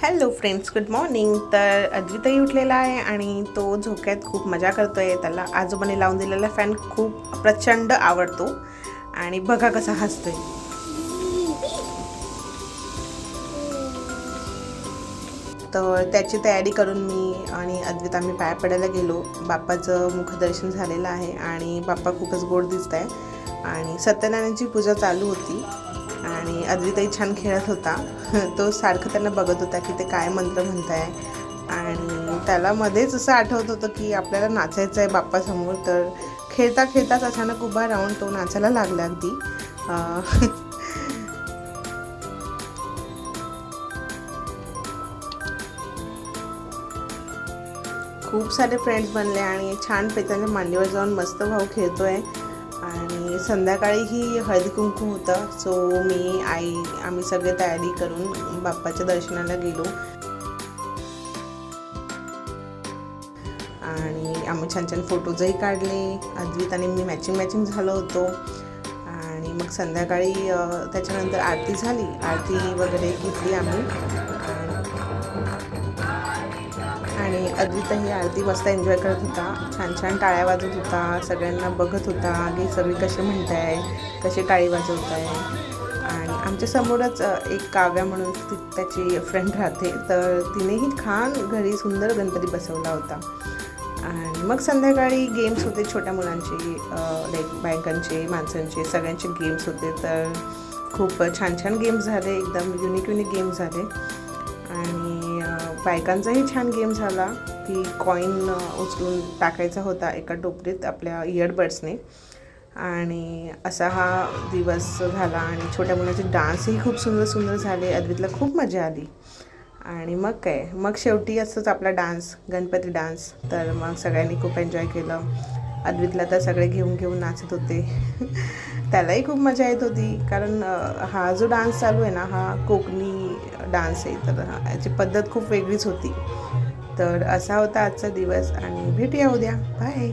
Hello friends, good morning. तर अद्वितही उठलेला आहे आणि तो झोक्यात खूप मजा करतोय. त्याला आजोबाने लावून दिलेला फॅन खूप प्रचंड आवडतो आणि बघा कसा हसतोय. तर त्याची तयारी करून मी आणि अद्वित आम्ही पाया पडायला गेलो. बाप्पाचं मुखदर्शन झालेलं आहे आणि बाप्पा खूपच गोड दिसत आहे आणि सत्यनारायणची पूजा चालू होती आणि अद्वितही छान खेळत होता. तो सारखं त्यांना बघत होता की ते काय मंत्र म्हणताय आणि त्याला मध्येच असं आठवत होतं की आपल्याला नाचायचं आहे बाप्पासमोर. तर खेळता खेळताच अचानक उभा राहून तो नाचायला लागला अगदी. खूप सारे फ्रेंड्स बनले आणि छान त्याच्या मांडीवर जाऊन मस्त भाऊ खेळतोय. आणि संध्याकाळीही हळदी कुंकू होतं. सो मी आम्ही सगळे तयारी करून बाप्पाच्या दर्शनाला गेलो आणि आम्ही छान छान फोटोजही काढले. अद्वित आणि मी मॅचिंग झालो होतो. आणि मग संध्याकाळी त्याच्यानंतर आरती झाली. आरती वगैरे घेतली आम्ही आणि अद्वितही आरती मस्त एन्जॉय करत होता. छान छान टाळ्या वाजवत होता, सगळ्यांना बघत होता की सगळी कसे म्हणताय, कसे टाळी वाजवत आहे. आणि आमच्या समोरच एक काव्या म्हणून त्याची फ्रेंड राहते, तर तिनेही छान घरी सुंदर गणपती बसवला होता. आणि मग संध्याकाळी गेम्स होते छोट्या मुलांचे, लाईक बायकांचे, माणसांचे, सगळ्यांचे गेम्स होते. तर खूप छान छान गेम्स झाले, एकदम युनिक गेम्स झाले. आणि बायकांचाही छान गेम झाला की कॉईन उचलून टाकायचा होता एका टोपलीत आपल्या इयरबड्सने. आणि असा हा दिवस झाला आणि छोट्या मुलांचे डान्सही खूप सुंदर झाले. अद्वितला खूप मजा आली. आणि मग शेवटी असंच आपला डान्स, गणपती डान्स. तर मग सगळ्यांनी खूप एन्जॉय केलं. अद्वितला तर सगळे घेऊन नाचत होते. त्यालाही खूप मजा येत होती, कारण हा जो डान्स चालू आहे ना, हा कोकणी डान्स आहे. तर याची पद्धत खूप वेगळीच होती. तर असा होता आजचा दिवस आणि भेटूया उद्या. बाय.